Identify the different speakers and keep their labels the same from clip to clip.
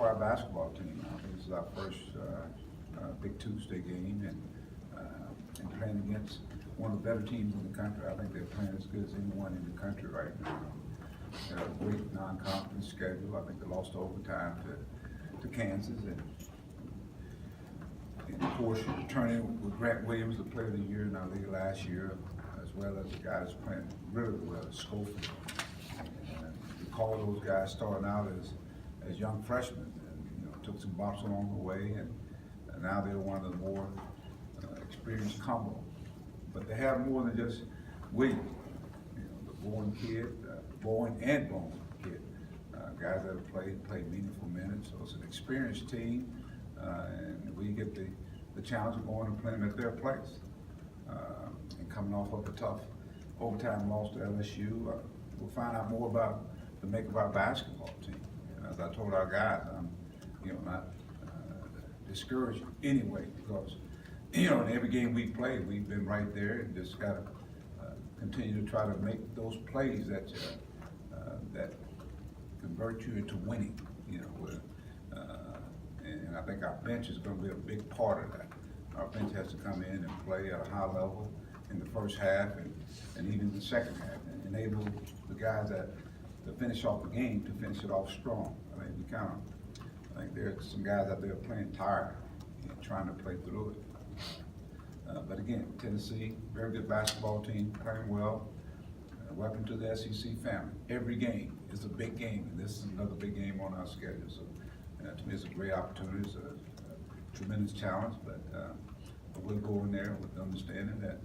Speaker 1: our basketball team. I think this is our first Big Tuesday game, and playing against one of the better teams in the country. I think they're playing as good as anyone in the country right now. They have a great non-conference schedule. I think they lost overtime to Kansas, and of course, returning with Grant Williams, the player of the year in our league last year, as well as the guy that's playing really well, Schofield. We call those guys starting out as young freshmen, and took some bumps along the way, and now they're one of the more experienced combo. But they have more than just Williams, the Bowen kid, Bowen and Bowen kid, guys that have played meaningful minutes. So it's an experienced team, and we get the challenge of going and playing at their place. And coming off of a tough overtime loss to LSU, we'll find out more about the makeup of our basketball team. And as I told our guys, I'm not discouraged anyway, because in every game we play, we've been right there, and just got to continue to try to make those plays that convert you into winning. And I think our bench is going to be a big part of that. Our bench has to come in and play at a high level in the first half and even the second half, and enable the guys to finish off the game, to finish it off strong. I think there's some guys out there playing tired and trying to play through it. But again, Tennessee, very good basketball team, playing well. Welcome to the SEC family. Every game is a big game, and this is another big game on our schedule. So to me, it's a great opportunity. It's a tremendous challenge, but we'll go in there with the understanding that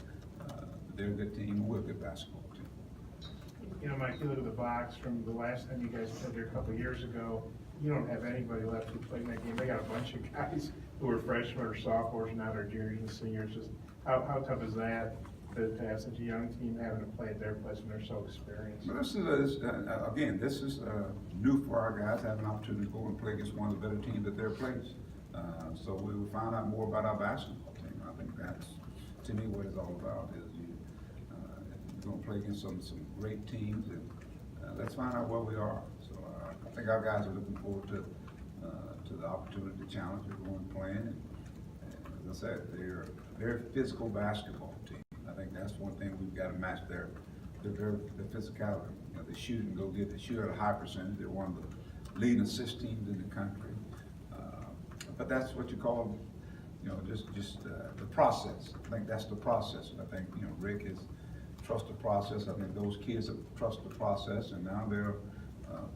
Speaker 1: they're a good team and we're a good basketball team.
Speaker 2: Mike, you look at the box from the last time you guys played there a couple of years ago, you don't have anybody left who played in that game. They got a bunch of guys who were freshmen or sophomores, and now they're juniors and seniors. Just how tough is that to have such a young team having to play at their place when they're so experienced?
Speaker 1: Well, this is new for our guys, having an opportunity to go and play against one of the better teams at their place. So we will find out more about our basketball team. I think that's, to me, what it's all about. Is you're going to play against some great teams, and let's find out where we are. So I think our guys are looking forward to the opportunity to challenge everyone playing. And as I said, they're a very physical basketball team. I think that's one thing we've got to match their physicality. They shoot and go get it. They shoot at a high percentage. They're one of the leading assist teams in the country. But that's what you call, just the process. I think that's the process. And I think, Rick has trust the process. I think those kids have trust the process, and now they're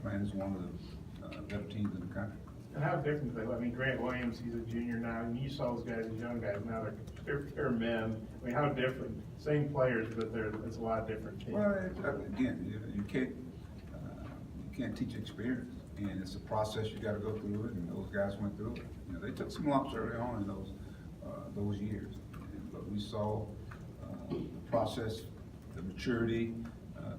Speaker 1: playing as one of the better teams in the country.
Speaker 2: And how different do they? I mean, Grant Williams, he's a junior now, and you saw those guys as young guys. Now they're men. I mean, how different? Same players, but it's a lot different team.
Speaker 1: Well, again, you can't teach experience, and it's a process. You got to go through it, and those guys went through it. They took some lumps early on in those years, but we saw the process, the maturity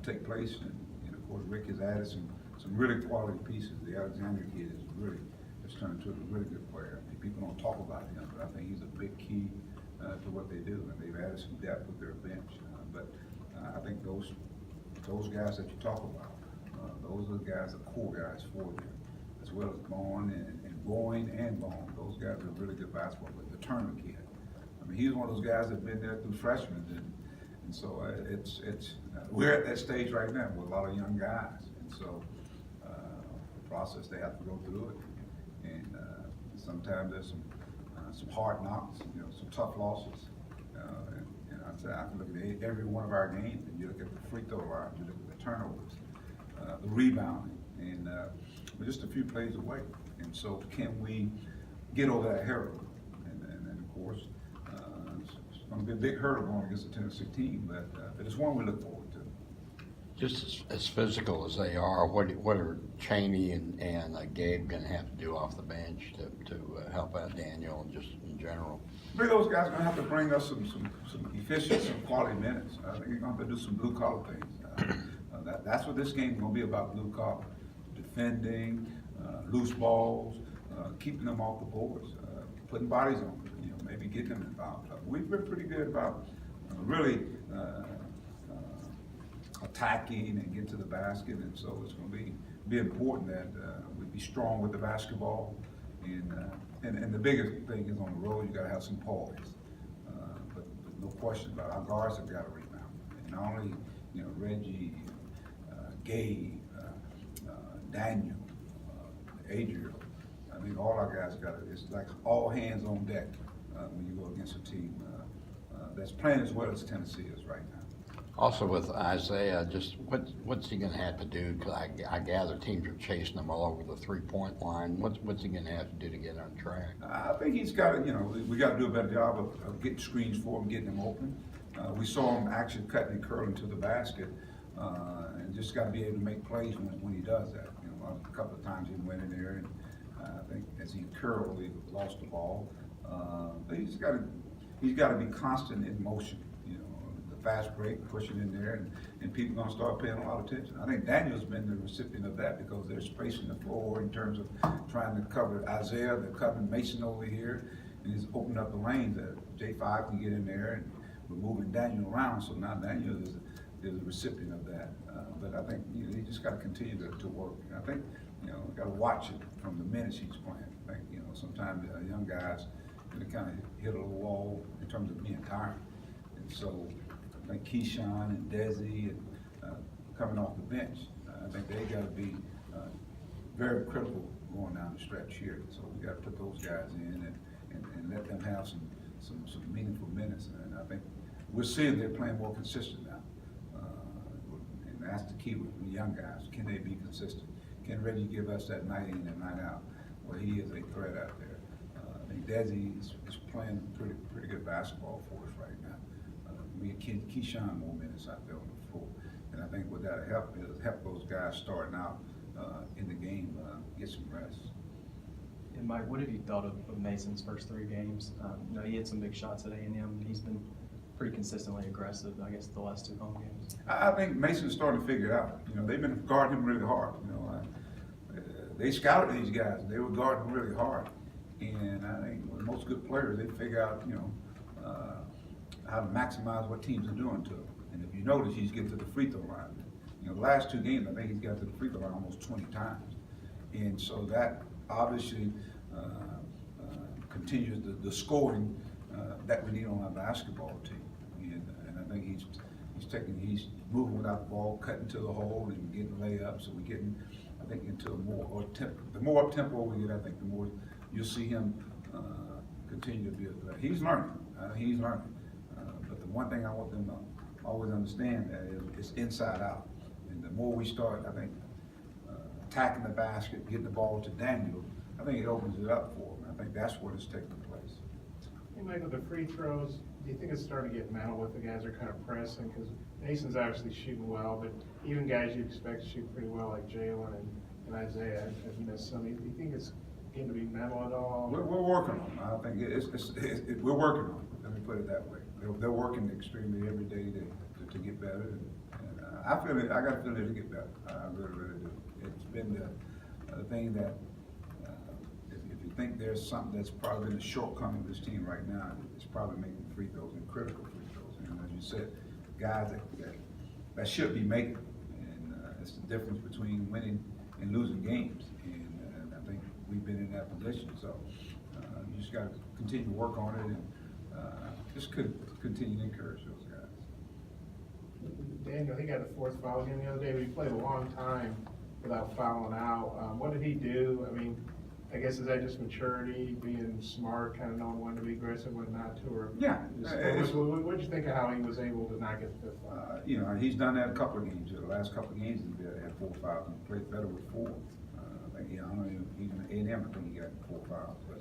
Speaker 1: take place, and of course Rick has added some really quality pieces. The Alexander kid has turned into a really good player. I mean, people don't talk about him, but I think he's a big key to what they do, and they've added some depth with their bench. But I think those guys that you talk about, those are the guys, the core guys for you, as well as Bowen and Bowen and Bowen. Those guys are really good basketball. But the Turner kid, I mean, he's one of those guys that's been there through freshmen, and so we're at that stage right now with a lot of young guys, and so the process they have to go through it, and sometimes there's some hard knocks, some tough losses, and I say I can look at every one of our games, and you look at the free throw line, you look at the turnovers, the rebounding, and we're just a few plays away, and so can we get over that hurdle? And of course, it's going to be a big hurdle going against the Tennessee team, but it's one we look forward to.
Speaker 3: Just as physical as they are, what are Chaney and Gabe going to have to do off the bench to help out Daniel and just in general?
Speaker 1: Those guys are going to have to bring us some efficient, some quality minutes. I think they're going to have to do some blue collar things. That's what this game is going to be about: blue collar, defending, loose balls, keeping them off the boards, putting bodies on them, maybe getting them involved. We've been pretty good about really attacking and get to the basket, and so it's going to be be important that we be strong with the basketball. And the biggest thing is on the road, you gotta have some poise. But no question about it, our guards have got to rebound. And not only, you know, Reggie, Gabe, Daniel, Adriel. I mean, all our guys got it. It's like all hands on deck when you go against a team that's playing as well as Tennessee is right now.
Speaker 3: Also with Isaiah, just what's he gonna have to do? Cause I gather teams are chasing him all over the 3-point line. What's he gonna have to do to get on track?
Speaker 1: I think he's got to, you know, we got to do a better job of getting screens for him, getting him open. We saw him actually cutting and curling to the basket, and just got to be able to make plays when he does that. You know, a couple of times he went in there, and I think as he curled, he lost the ball. But he's got to be constant in motion. You know, the fast break, pushing in there, and people gonna start paying a lot of attention. I think Daniel's been the recipient of that because they're spacing the floor in terms of trying to cover Isaiah, they're covering Mason over here, and he's opened up the lanes that J5 can get in there, and we're moving Daniel around, so now Daniel is a recipient of that. But I think, you know, he just got to continue to work. And I think, you know, got to watch it from the minutes he's playing. I think, you know, sometimes young guys kind of hit a little wall in terms of being tired. And so I think Keyshawn and Desi and coming off the bench, I think they got to be very critical going down the stretch here. So we got to put those guys in and let them have some meaningful minutes. And I think we're seeing they're playing more consistent now. And that's the key with the young guys. Can they be consistent? Can Reggie give us that night in and night out where he is a threat out there? I think Desi is playing pretty good basketball for us right now. We get Keyshawn more minutes out there on the floor. And I think what that'll help is help those guys starting out in the game get some rest.
Speaker 4: And Mike, what have you thought of Mason's first 3 games? You know, he had some big shots at A&M, and he's been pretty consistently aggressive, I guess, the last 2 home games.
Speaker 1: I think Mason's starting to figure it out. You know, they've been guarding him really hard. You know, they scouted these guys. They were guarding him really hard. And I think with most good players, they figure out, you know, how to maximize what teams are doing to him. And if you notice, he's getting to the free throw line. You know, the last 2 games, I think he's got to the free throw line almost 20 times. And so that obviously continues the scoring that we need on our basketball team. And I think he's moving without the ball, cutting to the hole and getting layups. So we're getting, I think, into the more up tempo we get, I think the more you'll see him continue to be a threat. He's learning. But the one thing I want them to always understand that is it's inside out. And the more we start, I think, attacking the basket, getting the ball to Daniel, I think it opens it up for him. I think that's what is taking place.
Speaker 2: Hey, Michael, the free throws, do you think it's starting to get mental with the guys are kind of pressing? Because Mason's obviously shooting well, but even guys you expect to shoot pretty well, like Jalen and Isaiah, have missed some. Do you think it's getting to be mental at all?
Speaker 1: We're working on it. I think we're working on it. Let me put it that way. They're working extremely every day to get better. And I feel it. I got to feel it to get better. I really do. It's been the thing that if you think there's something that's probably been a shortcoming of this team right now, it's probably making free throws and critical free throws. And as you said, guys that should be making. And it's the difference between winning and losing games. And I think we've been in that position. So you just got to continue to work on it and just continue to encourage those guys.
Speaker 2: Daniel, he got the 4th foul game the other day, but he played a long time without fouling out. What did he do? I mean, I guess is that just maturity, being smart, kind of knowing when to be aggressive, when not to? Or
Speaker 1: Yeah.
Speaker 2: What did you think of how he was able to not get the 5th foul?
Speaker 1: You know, he's done that a couple of games. The last couple of games he had 4 fouls and played better with 4. I think, you know, I don't even A&M, I think he got 4 fouls. But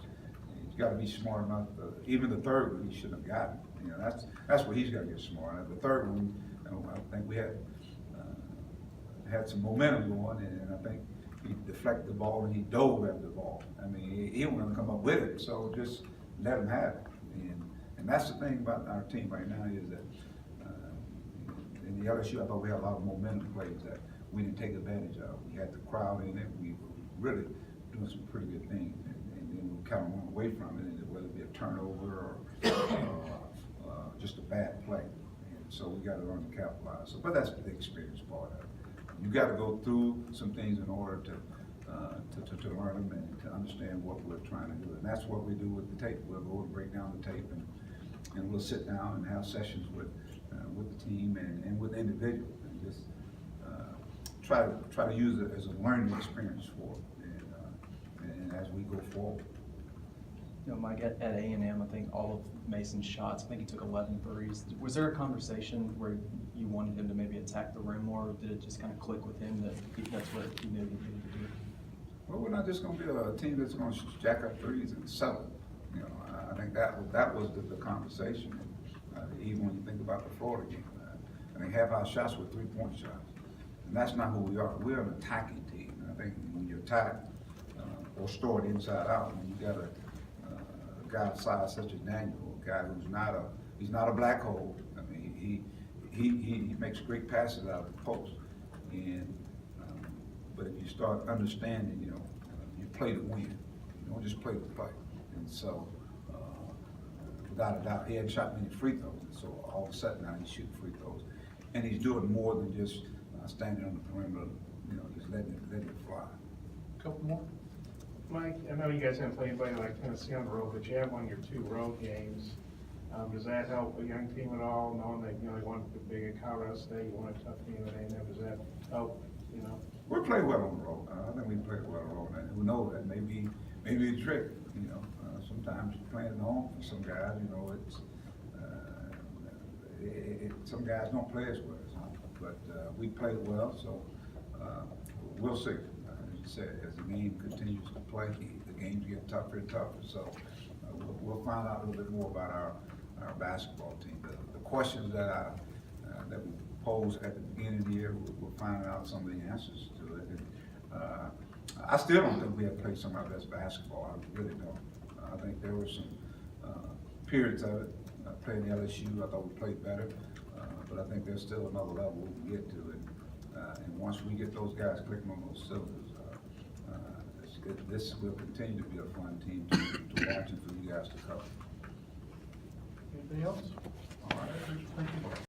Speaker 1: he's got to be smart enough. Even the 3rd one, he shouldn't have gotten. You know, that's what he's got to get smart at. The 3rd one, you know, I think we had some momentum going, and I think he deflected the ball and he dove at the ball. I mean, he wasn't going to come up with it, so just let him have it. And that's the thing about our team right now is that in the LSU, I thought we had a lot of momentum plays that we didn't take advantage of. We had the crowd in it. We were really doing some pretty good things, and then we kind of went away from it, whether it be a turnover or just a bad play. And so we got to learn to capitalize. So, but that's the experience part of it. You gotta go through some things in order to learn them and to understand what we're trying to do. And that's what we do with the tape. We'll go and break down the tape and we'll sit down and have sessions with the team and with individuals and just try to use it as a learning experience for it, and as we go forward.
Speaker 4: You know, Mike, at A&M, I think all of Mason's shots, I think he took 11 threes. Was there a conversation where you wanted him to maybe attack the rim more, or did it just kind of click with him that that's what he knew he needed to do?
Speaker 1: Well, we're not just gonna be a team that's gonna jack up threes and settle. You know, I think that was the conversation. Even when you think about the Florida game, I think half our shots were 3-point shots. And that's not who we are. We're an attacking team. And I think when you attack or store it inside out, when you got a guy of size such as Daniel, a guy who's he's not a black hole. I mean, he makes great passes out of the post. And but if you start understanding, you know, you play to win. You don't just play to play. And so, without a doubt, he hadn't shot many free throws. And so all of a sudden now he's shooting free throws, and he's doing more than just standing on the perimeter, you know, just letting it fly.
Speaker 2: Couple more. Mike, I know you guys haven't played anybody like Tennessee on the road, but you have won your 2 road games. Does that help a young team at all, knowing that, you know, you won big at Colorado State, you won a tough game at A&M? Does that help, you know?
Speaker 1: We play well on the road. I think we play well on the road. And who knows, that maybe a trick, you know. Sometimes playing at home for some guys, you know, some guys don't play as well as home. But we played well, so we'll see. As you said, as the game continues to play, the games get tougher and tougher. So we'll find out a little bit more about our basketball team. The questions that we posed at the beginning of the year, we'll find out some of the answers to it. And, I still don't think we have played some of our best basketball. I really don't. I think there were some periods of it. Playing LSU, I thought we played better, but I think there's still another level we can get to it. And once we get those guys clicking on those cylinders, this will continue to be a fun team to watch and for you guys to cover.
Speaker 2: Anything else?
Speaker 1: All right.
Speaker 2: Thank you.